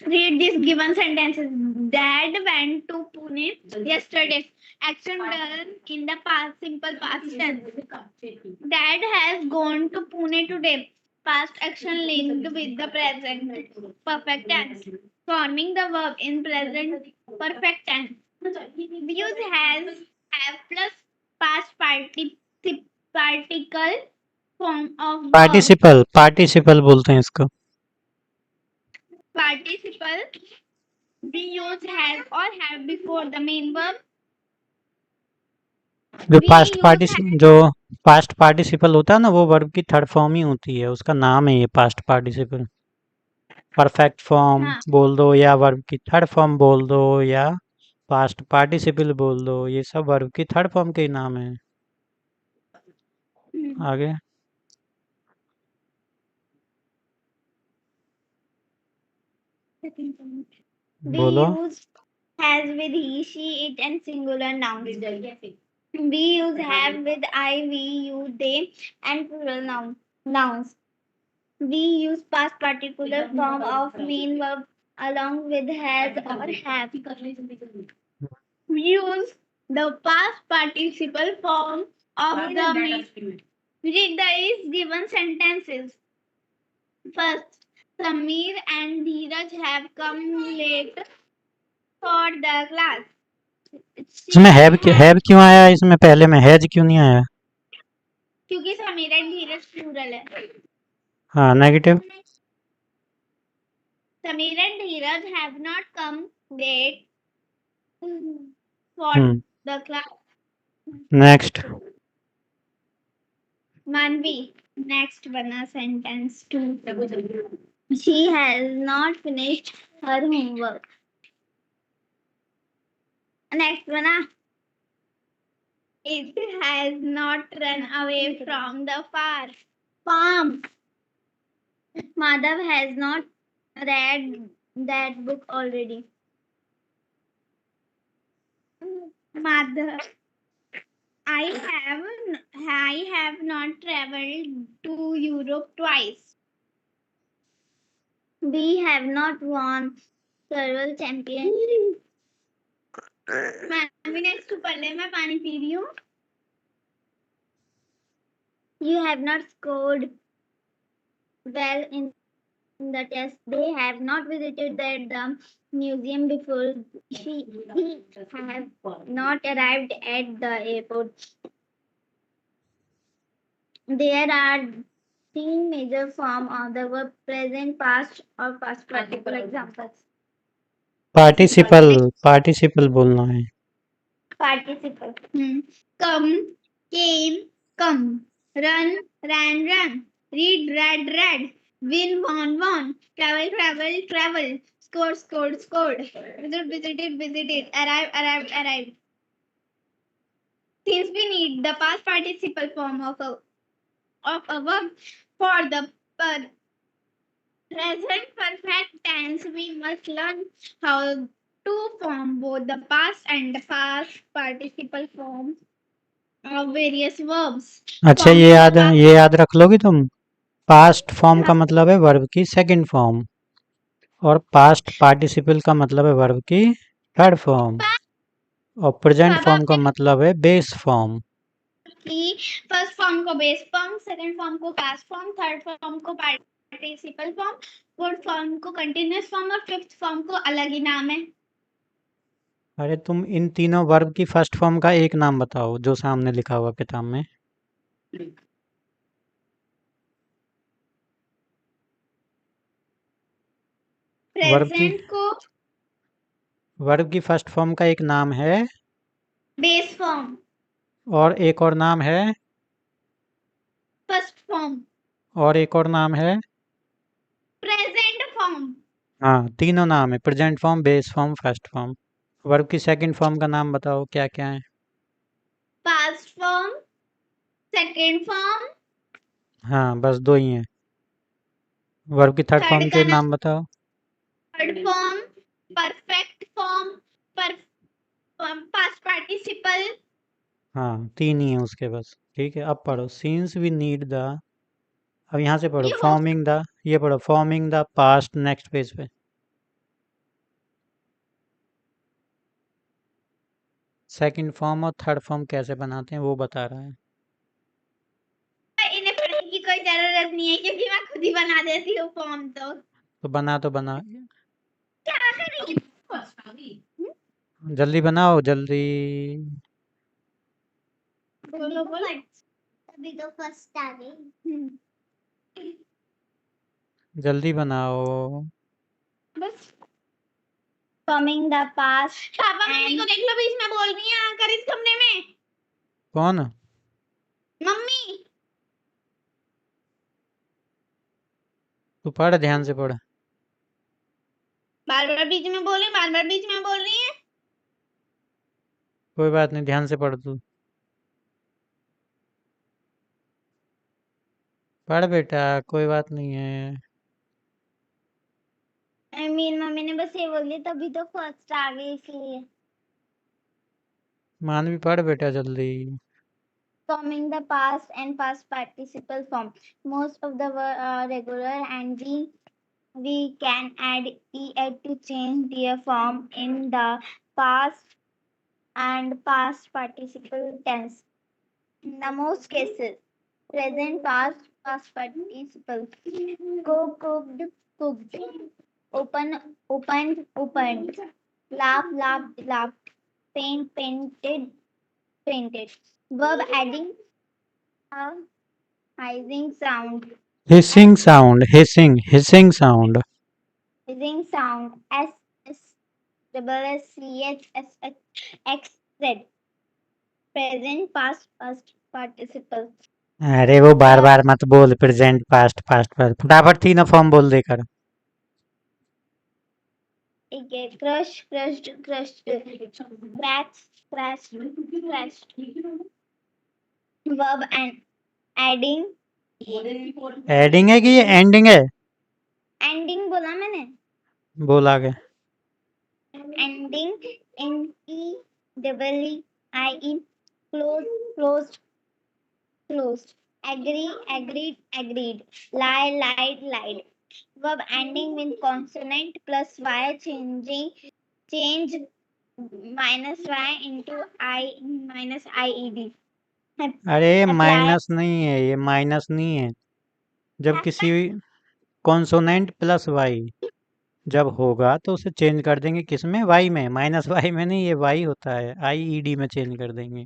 Read these given sentences. Dad went to Pune yesterday. Action done in the past, simple past tense. Dad has gone to Pune today. Past action linked with the present perfect tense, forming the verb in present perfect tense. We use has, have plus past particle form of verb. Participle बोलते हैं इसको। Participle. We use has or have before the main verb. जो We past use participle होता है ना, वो verb की third form ही होती है, उसका नाम है ये पास्ट पार्टिसिपल। परफेक्ट फॉर्म हाँ. बोल दो या वर्ब की थर्ड फॉर्म बोल दो या पास्ट पार्टिसिपल बोल दो, ये सब वर्ब की थर्ड फॉर्म के ही नाम है। आगे बोलो। We use has with he, she, it, and singular nouns. We use have with I, we, you, they, and plural nouns. We use past particular form of main verb along with has or have. We use the past participle form of the main. Read the given sentences. First, Samir and Dheeraj have come late for the class. इसमें have क्यों आया? इसमें पहले में has क्यों नहीं आया? क्योंकि समीर एंड धीरज प्लूरल है. हाँ, negative. Samir and Dheeraj have not come late for the class. Next. Manvi, next bana sentence 2. She has not finished her homework. Next bana. It has not run away from the farm. Madhav has not read that book already. Madhav. I have not traveled to Europe twice. We have not won several championships. मैं अभी next पढ़ ले, मैं पानी P रही हूँ. You have not scored well in the test. They have not visited the museum before. He have not arrived at the airport. There are three major forms of the verb: present, past, or past participle. Examples: participle बोलना है. participle. Come, came, come. Run, ran, run. Read, read. Win, won. Travel, travel. Score, scored. Visited. Arrived. Since we need the past participle form of a verb for the present perfect tense, we must learn how to form both the past and the past participle forms of various verbs. अच्छा, Forming ये याद रख लोगी तुम. Past form का मतलब है verb की सेकंड फॉर्म, और पास्ट पार्टिसिपल का मतलब है वर्ब की थर्ड फॉर्म, और प्रेजेंट फॉर्म का मतलब है बेस फॉर्म. की फर्स्ट फॉर्म को बेस फॉर्म, सेकंड फॉर्म को पास्ट फॉर्म, थर्ड फॉर्म को पार्टिसिपल फॉर्म, फोर्थ फॉर्म को कंटीन्यूअस फॉर्म और फिफ्थ फॉर्म को अलग ही नाम है. अरे तुम इन तीनों वर्ब की फर्स्ट फॉर्म का एक नाम बताओ जो सामने लिखा हुआ किताब में. वर्ब की फर्स्ट फॉर्म का एक नाम है बेस फॉर्म, और एक और नाम है फर्स्ट फॉर्म, और एक और नाम है. Present form. हाँ, तीनों नाम है: present form, base form, first form. Verb की सेकंड फॉर्म का नाम बताओ क्या क्या है. Past form, second form. हाँ, बस दो ही हैं. वर्ब की थर्ड फॉर्म के नाम बताओ. Third form, perfect form, past participle. हाँ, तीन ही है उसके बस. ठीक है, अब पढ़ो. Since we need the. अब यहाँ से पढ़ो. Forming the. ये पढ़ो. Forming the past. Next page पे. सेकंड फॉर्म और थर्ड फॉर्म कैसे बनाते हैं वो बता रहा है. इन्हें पढ़ने की कोई जरूरत नहीं है क्योंकि मैं खुद ही बना देती हूँ फॉर्म. तो बना. क्या करेंगे? जल्दी बनाओ, जल्दी. बोलो. अभी तो फर्स्ट आ गई. जल्दी बनाओ. बस. Forming the past. Papa mummy को देख लो, बीच में बोल रही है आकर इस कमरे में. कौन? मम्मी. तू पढ़, ध्यान से पढ़. बार बार बीच में बोल रही है. कोई बात नहीं, ध्यान से पढ़ तू. पढ़ बेटा, कोई बात नहीं है. मेरी मम्मी ने बस ये बोल दिया तभी तो फर्स्ट आ गई इसलिए. मानवी, पढ़ बेटा जल्दी. Forming the past and past participle form. Most of the are regular and we can add ed to change their form in the past and past participle tense. In the most cases, present, past, past participle. Cooked. Opened. Laughed. Painted. Verb adding a hissing sound. Hissing sound. Hissing sound. Hissing sound. S-S-C-H-S-X-Z. Present, past participle. अरे वो बार बार मत बोल. Present, past, फटाफट तीनों form बोल देकर. Okay. Crushed. Crashed. Verb and adding. Adding है कि ये एंडिंग है? Ending बोला मैंने. बोल आगे. Ending. N-E-double-E-I-E. Closed. Agreed. Lied. Verb ending with consonant plus y change minus y into I minus IED. अरे Apply माइनस नहीं है, ये माइनस नहीं है। जब किसी कॉन्सोनेंट प्लस वाई जब होगा तो उसे चेंज कर देंगे किस में, वाई में, माइनस वाई में नहीं, ये वाई होता है, IED में चेंज कर देंगे।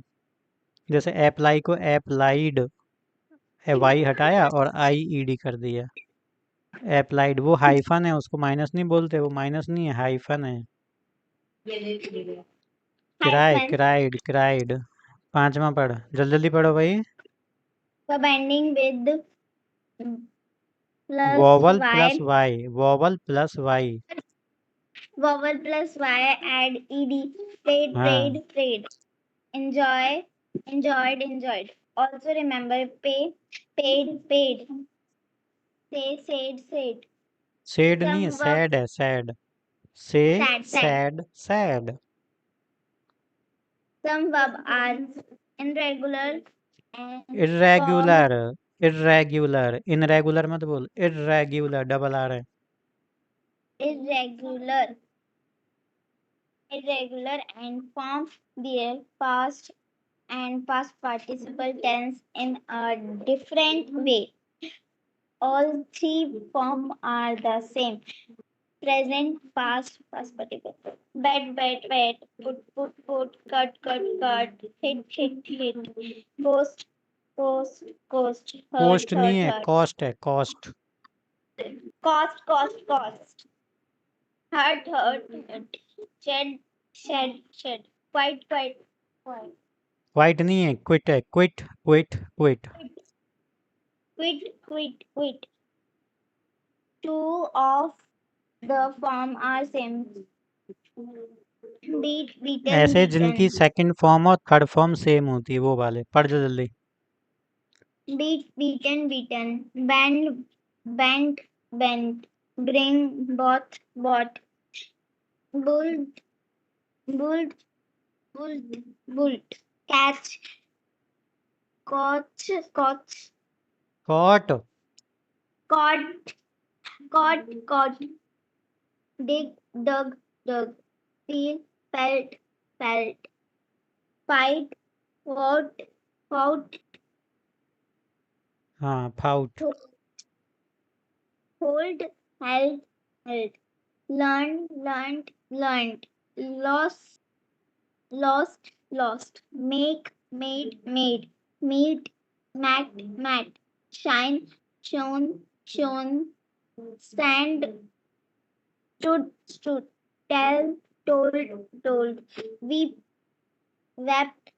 जैसे अप्लाई को एप्लाइड, वाई हटाया और IED कर दिया। अप्लाइड वो हाइफन है, उसको माइनस नहीं बोलते, वो माइनस नहीं है, हाइफन है। ये देख लीजिए। Cry, hyphen. Cried, cried. पांचवा पढ़, जल्दी जल्दी पढ़ो भाई। Verb ending with plus vowel y. Plus Y, vowel plus Y. Vowel plus y add ed. Played, हाँ, prayed. Enjoy, enjoyed. Also remember pay, paid. Say, said. Said नहीं है, Some verb sad है, सैड। से, sad. Sad, sad. Some verb are irregular and form irregular, irregular, irregular मत बोल, irregular, double R है। irregular and form their past and past participle tense in a different way. All three forms are the same. Present, past participle. Bet, put, cut, hit. Ghost, hurt, post नहीं है, hurt. Cost है, cost. Cost. Hurt. Shed. Quite. White नहीं है, quit है, quit, quit, quit. Quit. Two of the form are same. Beaten. ऐसे जिनकी second form और third form same होती है, वो वाले पढ़ जो जल्दी। Beaten. Bend. Bring. Bought. Bulled. Catch. Caught. Caught, Caught. Dig. Dug. Feel. Felt. Fight. Fought. हाँ, fought. Hold. Held. Learned. Lost. Make. Made. Meet. Met. Shine. Shown. Stand. Stood. Tell. Told. Weep. Wept.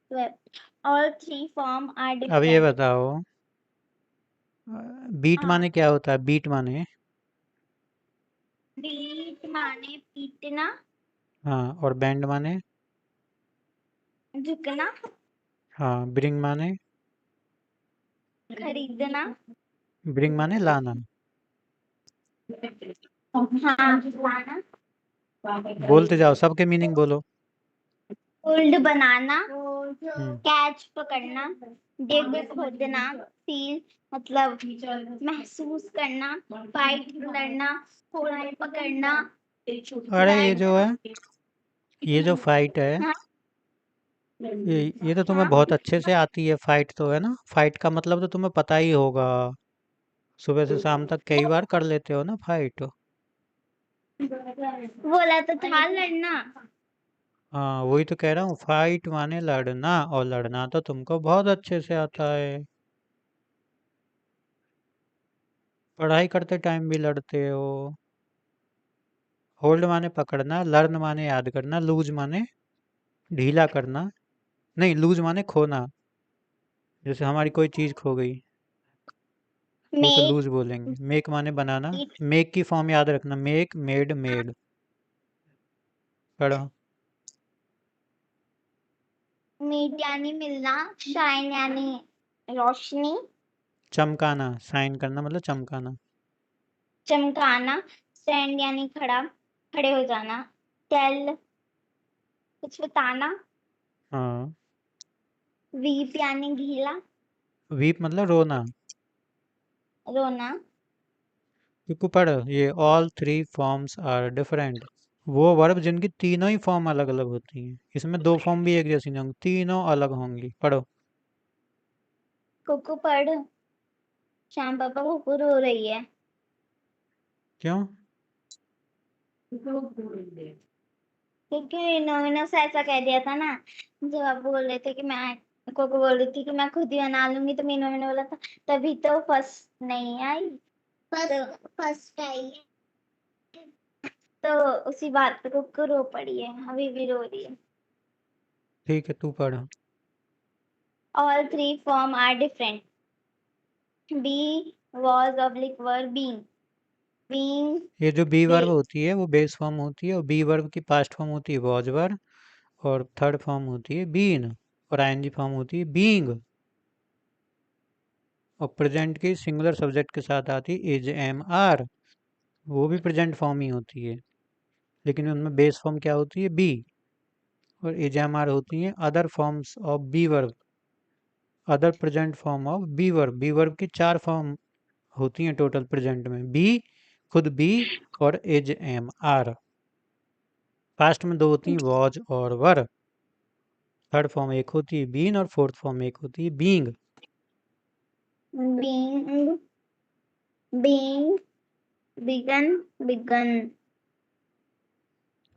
All three forms are अब ये different. बताओ, beat हाँ. माने क्या होता है? Beat माने, Beat माने पीटना, हाँ, और बैंड माने, झुकना, हाँ, ब्रिंग माने, खरीदना. ब्रिंग माने लाना। हाँ, लाना. बोलते जाओ, सबके मीनिंग बोलो। होल्ड बनाना, हम्म, कैच पकड़ना, डिग खोदना, फील मतलब महसूस करना, फाइट लड़ना, होल्ड पकड़ना. अरे ये जो फाइट है, हाँ. ये तो तुम्हें बहुत अच्छे से आती है, फाइट तो है ना, फाइट का मतलब तो तुम्हें पता ही होगा, सुबह से शाम तक कई बार कर लेते हो ना फाइट। बोला तो था लड़ना. हाँ, वही तो कह रहा हूँ, फाइट माने लड़ना, और लड़ना तो तुमको बहुत अच्छे से आता है, पढ़ाई करते टाइम भी लड़ते हो। होल्ड माने पकड़ना, लर्न माने याद करना, लूज माने ढीला करना, नहीं, लूज माने खोना, जैसे हमारी कोई चीज खो गई तो उसे मेक लूज बोलेंगे। मेक माने बनाना, मेक की फॉर्म याद रखना, मेक, मेड। पढ़ो। मीट यानी मिलना, शाइन यानी रोशनी, चमकाना, साइन करना मतलब चमकाना। चमकाना, स्टैंड यानी खड़े हो जाना, टेल कुछ बताना, हाँ, वीप यानी गीला, वीप मतलब रोना। रोना, क्योंकि पढ़ ये all three forms are different, वो वर्ब जिनकी तीनों ही फॉर्म अलग अलग होती हैं, इसमें दो फॉर्म भी एक जैसी नहीं होंगी, तीनों अलग होंगी। पढ़ो। कुकू पढ़। श्याम पापा कुकू रो रही है। क्यों? क्योंकि इन्होंने से ऐसा कह दिया था ना, जब आप बोल रहे थे कि मैं कोको बोल रही थी कि मैं खुद ही बना लूंगी, तो मीनू मैंने बोला था तभी तो फर्स्ट नहीं आई, फर्स्ट आई। तो उसी बात पे कुकू रो पड़ी है, अभी भी रो रही है। ठीक है, तू पढ़। All three form are different. Be, was, oblique, were, being. Being, ये जो बी वर्ब be, होती है वो बेस फॉर्म होती है, और बी वर्ब की पास्ट फॉर्म होती है वॉज वर, और थर्ड फॉर्म होती है बीन, और आईएनजी फॉर्म होती है बीइंग, और प्रेजेंट की सिंगुलर सब्जेक्ट के साथ आती है इज एम आर, वो भी प्रेजेंट फॉर्म ही होती है, लेकिन उनमें बेस फॉर्म क्या होती है बी, और इज एम आर होती हैं other forms of be verb, other present form of be verb. Be verb की 4 फॉर्म होती हैं टोटल प्रेजेंट में, बी, खुद बी, और इज एम आर। पास्ट में 2 होती हैं वॉज और वर, थर्ड फॉर्म एक होती है बीन, और फोर्थ फॉर्म एक होती है being. being, being, begun, begun.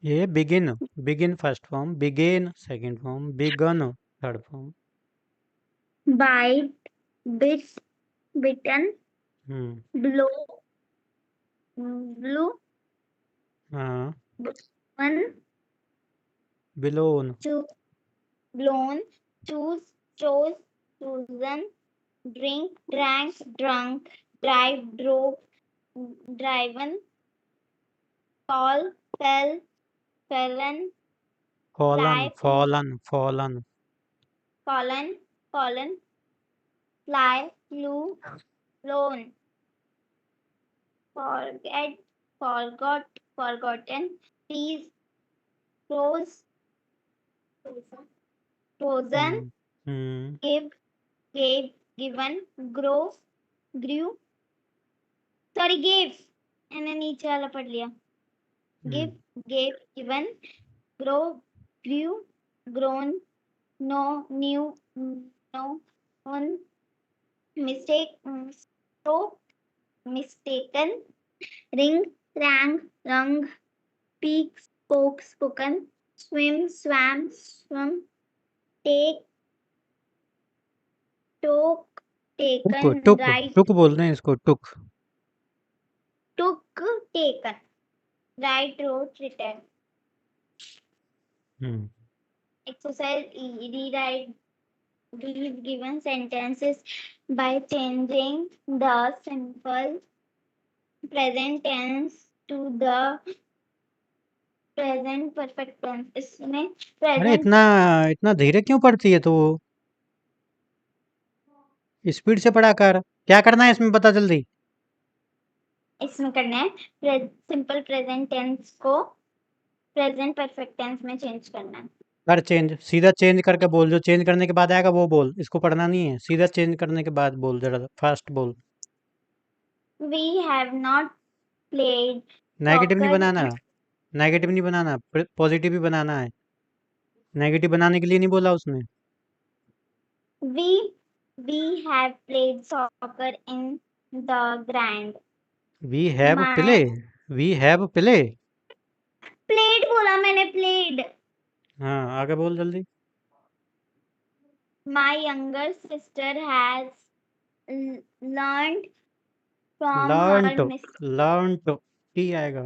ये begin, begin first form, began second form, begun third form. Bite, bit, bitten, blow, blew, हाँ, one, blown, choose, blown, choose, chose, chosen, drink, drank, drunk, drive, drove, driven, fall, fell, felon, fallen, fly, fallen, fallen, fallen, fallen, fly, flew, flown, forget, forgot, forgotten, tease, froze, frozen, हम्म, give, gave, given, grow, grew, sorry, gave, मैंने नीचे वाला पढ़ लिया, give, gave, given, grow, grew, grown, no, new, no, on, mistake, stroke, mistaken, ring, rang, rung, speak, spoke, spoken, swim, swam, swum, take, took, took, taken, took, right, टुक बोलते हैं इसको, टुक। took, taken, right, wrote, written. Hmm, Exercise E. Rewrite these given sentences by changing the simple present tense to the present perfect tense. इसमें अरे present इतना इतना धीरे क्यों पढ़ती है तू? स्पीड से पढ़ा कर। क्या करना है इसमें बता जल्दी। इसमें करना है सिंपल प्रेजेंट टेंस को प्रेजेंट परफेक्ट टेंस में चेंज करना है। कर चेंज, सीधा चेंज करके बोल, जो चेंज करने के बाद आएगा वो बोल, इसको पढ़ना नहीं है, सीधा चेंज करने के बाद बोल, जरा फास्ट बोल। We have not played negative नहीं soccer. बनाना, नेगेटिव नहीं बनाना, पॉजिटिव ही बनाना है। नेगेटिव बनाने के लिए नहीं बोला उसने। We have played soccer in the ground. We have My play, we have play. played बोला मैंने played. हाँ, आगे बोल जल्दी। My younger sister has learned from लर्नट, her mistakes. लर्नट ही आएगा।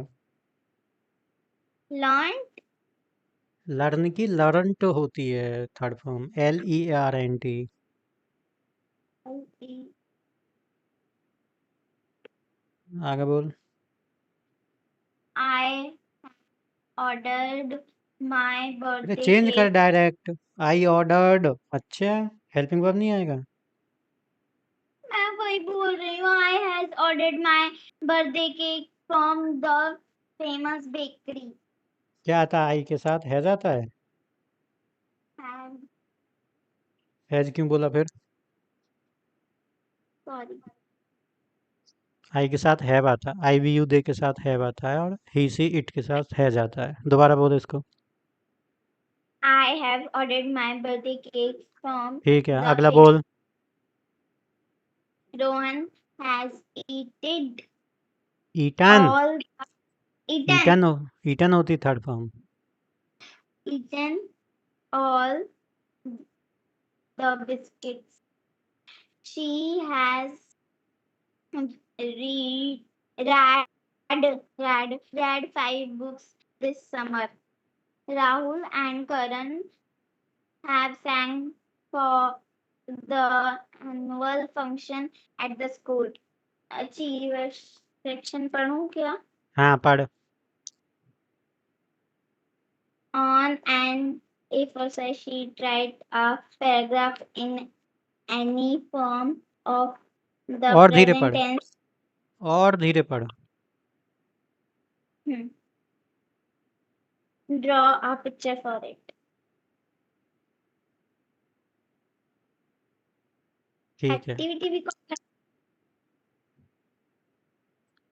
Learned लर्न की लर्नट होती है थर्ड फॉर्म, LERNT। आगे बोल। I ordered my अरे birthday चेंज कर cake. Direct, I ordered. अच्छा, हेल्पिंग वर्ब नहीं आएगा। मैं वही बोल रही हूँ। I has ordered my birthday cake from the famous bakery. क्या आता है आई के साथ? हैज आता है। And हैज क्यों बोला फिर? sorry. आई के साथ हैव आता है, आई वी यू दे के साथ हैव आता है, और ही सी इट के साथ हैज आता है। दोबारा बोलो इसको। I have ordered my birthday cake from ठीक है, the अगला cake. बोल। Rohan has eaten eaten, all eaten eaten होती third form. eaten all the biscuits. She has read 5 books this summer. Rahul and Karan have sang for the annual function at the school. Achieve section पढ़ूं क्या? हाँ पढ़। On an A4 size sheet, write a paragraph in any form of the और धीरे present पढ़, tense. और धीरे पढ़। Draw a picture for it. ठीक है, Activity भी